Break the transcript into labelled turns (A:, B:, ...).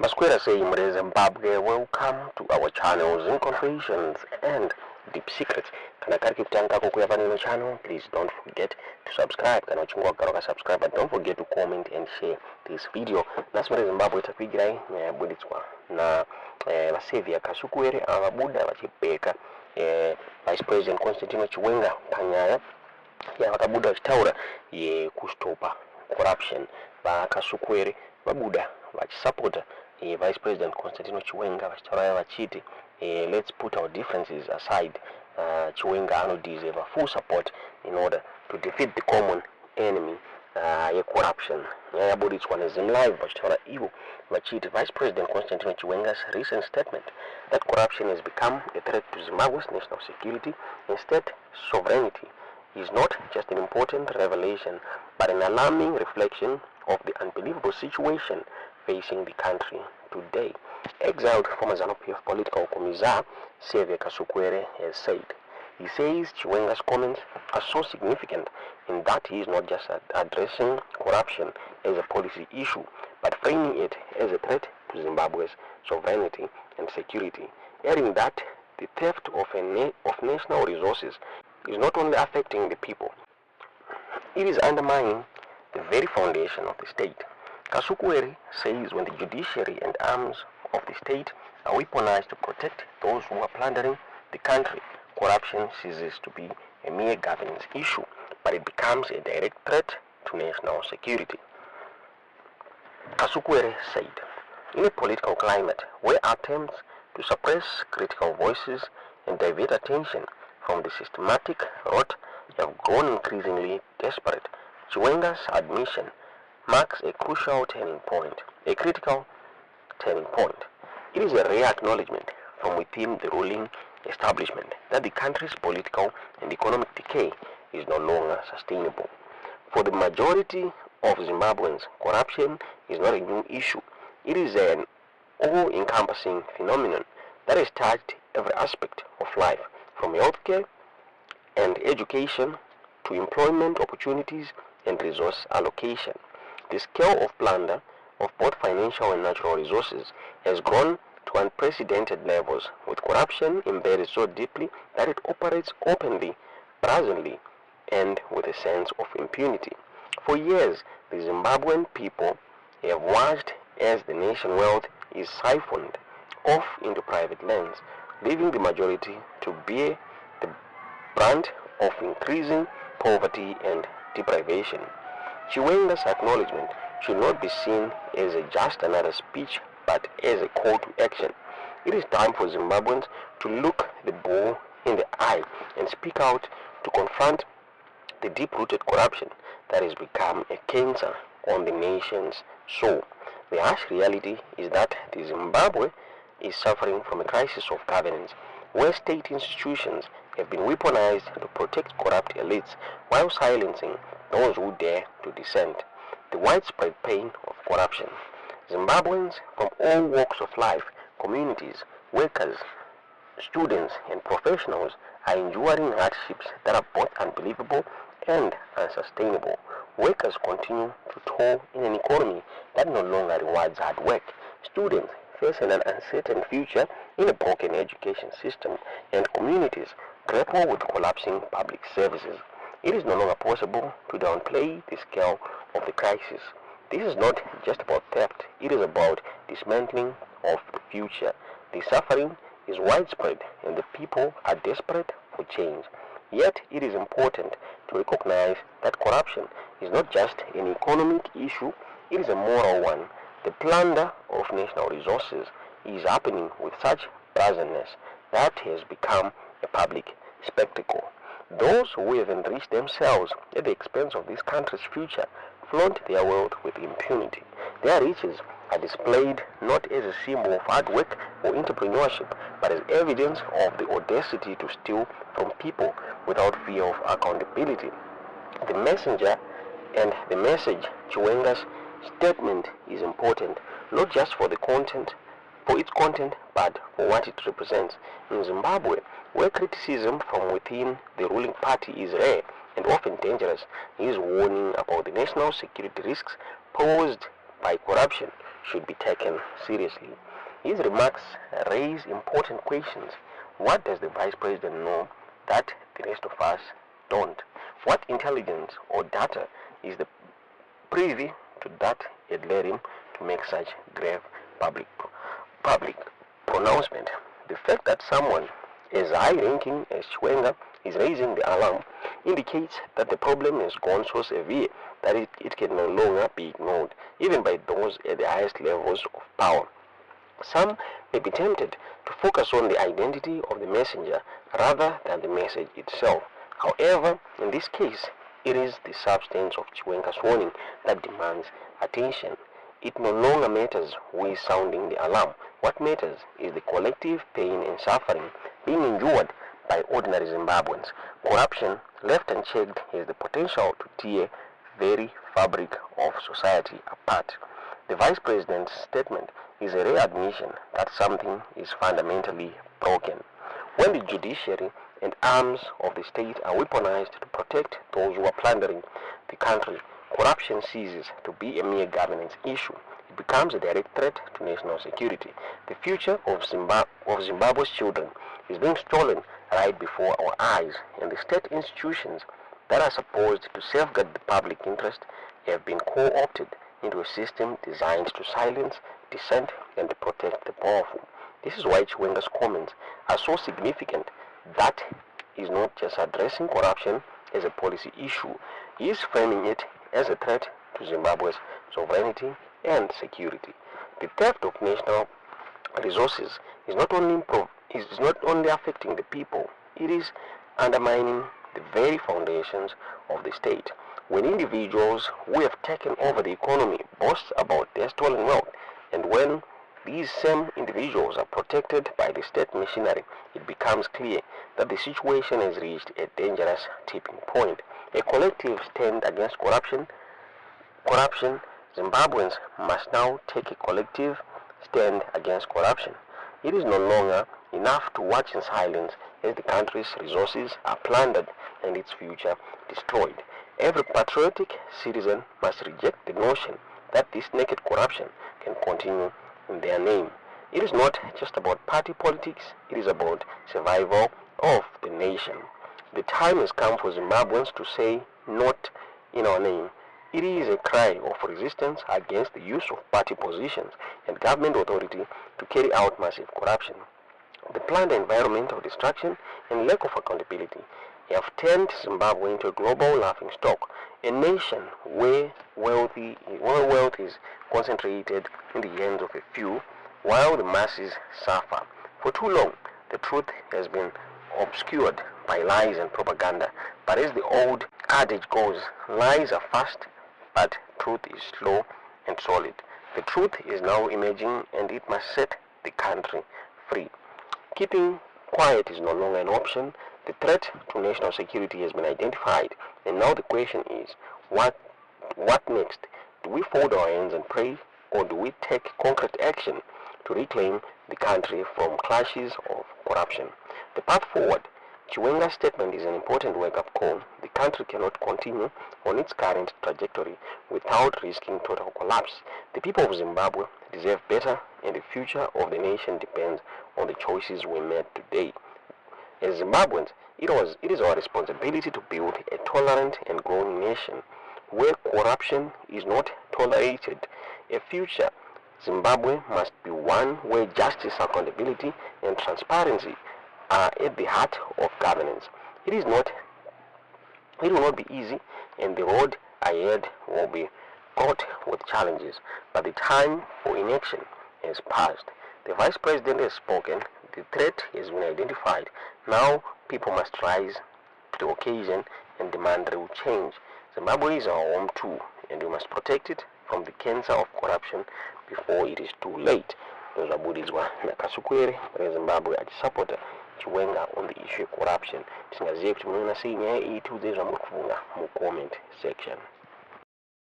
A: Masquera saying Zimbabwe, welcome to our channel, Confessions and Deep Secrets. Kana kari kutanga kukuyapa nino channel, please don't forget to subscribe. Kana uchungwa karoka subscribe, but don't forget to comment and share this video. Nasimere Zimbabwe itakuigirai nyayabuditswa na vasevi ya Kasukuwere avabuda vachipeka Vice President Chiwenga panyaya ya vakabuda vachitaura yekustopa corruption. VaKasukuwere vabuda vachisapota Vice President Chiwenga vachitaura vachiti let's put our differences aside. Chiwenga deserve full support in order to defeat the common enemy, corruption. Yabuditswa live vachitaura ivo vachiti Vice President Chiwenga's recent statement that corruption has become a threat to Zimbabwe's national security and state sovereignty is not just an important revelation, but an alarming reflection of the unbelievable situation facing the country today. Exiled former ZANU-PF political commissar Xavier Kasukuwere has said. He says Chiwenga's comments are so significant in that he is not just addressing corruption as a policy issue, but framing it as a threat to Zimbabwe's sovereignty and security, adding that the theft of national resources is not only affecting the people, it is undermining the very foundation of the state. Kasukuwere says when the judiciary and arms of the state are weaponized to protect those who are plundering the country, corruption ceases to be a mere governance issue, but it becomes a direct threat to national security. Kasukuwere said, in a political climate where attempts to suppress critical voices and divert attention from the systematic rot have grown increasingly desperate, Chiwenga's admission marks a crucial turning point, a critical turning point. It is a rare acknowledgement from within the ruling establishment that the country's political and economic decay is no longer sustainable. For the majority of Zimbabweans, corruption is not a new issue. It is an all-encompassing phenomenon that has touched every aspect of life, from healthcare and education to employment opportunities and resource allocation. The scale of plunder of both financial and natural resources has grown to unprecedented levels, with corruption embedded so deeply that it operates openly, brazenly, and with a sense of impunity. For years, the Zimbabwean people have watched as the nation wealth is siphoned off into private lands, leaving the majority to bear the brunt of increasing poverty and deprivation. Chiwenga's acknowledgement should not be seen as just another speech, but as a call to action. It is time for Zimbabweans to look the bull in the eye and speak out to confront the deep-rooted corruption that has become a cancer on the nation's soul. The harsh reality is that the Zimbabwe is suffering from a crisis of governance, where state institutions have been weaponized to protect corrupt elites while silencing those who dare to dissent. The widespread pain of corruption. Zimbabweans from all walks of life, communities, workers, students, and professionals are enduring hardships that are both unbelievable and unsustainable. Workers continue to toil in an economy that no longer rewards hard work. Students face an uncertain future in a broken education system, and communities grapple with collapsing public services. It is no longer possible to downplay the scale of the crisis. This is not just about theft, it is about dismantling of the future. The suffering is widespread and the people are desperate for change. Yet it is important to recognize that corruption is not just an economic issue, it is a moral one. The plunder of national resources is happening with such brazenness that has become a public spectacle. Those who have enriched themselves at the expense of this country's future flaunt their wealth with impunity. Their riches are displayed not as a symbol of hard work or entrepreneurship, but as evidence of the audacity to steal from people without fear of accountability. The messenger and the message Chiwenga's statement is important, not just for its content, but for what it represents. In Zimbabwe, where criticism from within the ruling party is rare and often dangerous, he is warning about the national security risks posed by corruption should be taken seriously. His remarks raise important questions. What does the Vice President know that the rest of us don't? What intelligence or data is the privy to that it led him to make such grave public pronouncement? The fact that someone as high-ranking as Chiwenga is raising the alarm indicates that the problem has gone so severe that it can no longer be ignored, even by those at the highest levels of power. Some may be tempted to focus on the identity of the messenger rather than the message itself. However, in this case, it is the substance of Chiwenga's warning that demands attention. It no longer matters who is sounding the alarm. What matters is the collective pain and suffering being endured by ordinary Zimbabweans. Corruption, left unchecked, has the potential to tear the very fabric of society apart. The Vice President's statement is a rare admission that something is fundamentally broken. When the judiciary and arms of the state are weaponized to protect those who are plundering the country, corruption ceases to be a mere governance issue. It becomes a direct threat to national security. The future of Zimbabwe's children is being stolen right before our eyes, and the state institutions that are supposed to safeguard the public interest have been co-opted into a system designed to silence dissent and to protect the powerful. This is why Chiwenga's comments are so significant. That is not just addressing corruption as a policy issue. He is framing it as a threat to Zimbabwe's sovereignty and security. The theft of national resources is not only affecting the people, it is undermining the very foundations of the state. When individuals who have taken over the economy boast about their stolen wealth, and when these same individuals are protected by the state machinery, it becomes clear that the situation has reached a dangerous tipping point. A collective stand against corruption, Zimbabweans must now take a collective stand against corruption. It is no longer enough to watch in silence as the country's resources are plundered and its future destroyed. Every patriotic citizen must reject the notion that this naked corruption can continue in their name. It is not just about party politics, it is about survival of the nation. The time has come for Zimbabweans to say, not in our name. It is a cry of resistance against the use of party positions and government authority to carry out massive corruption. The planned environmental destruction and lack of accountability have turned Zimbabwe into a global laughingstock, a nation where wealth is concentrated in the hands of a few, while the masses suffer. For too long, the truth has been obscured by lies and propaganda. But as the old adage goes, lies are fast, but truth is slow and solid. The truth is now emerging, and it must set the country free. Keeping quiet is no longer an option. The threat to national security has been identified, and now the question is, what next? Do we fold our hands and pray, or do we take concrete action to reclaim the country from clashes of corruption? The path forward. Chiwenga's statement is an important wake-up call. The country cannot continue on its current trajectory without risking total collapse. The people of Zimbabwe deserve better, and the future of the nation depends on the choices we made today. As Zimbabweans, it is our responsibility to build a tolerant and growing nation where corruption is not tolerated. A future Zimbabwe must be one where justice, accountability, and transparency are at the heart of governance. It will not be easy, and the road ahead will be fraught with challenges, but the time for inaction has passed. The Vice President has spoken. The threat has been identified. Now people must rise to the occasion and demand real change. Zimbabwe is our home too, and we must protect it from the cancer of corruption before it is too late. Zvabudidzwa naKasukuwere reZimbabwe achisapota Chiwenga on the issue of corruption. Tisingazive kuti munoona sei nyaya iyi tiudze zvamuri kufunga mu comment section.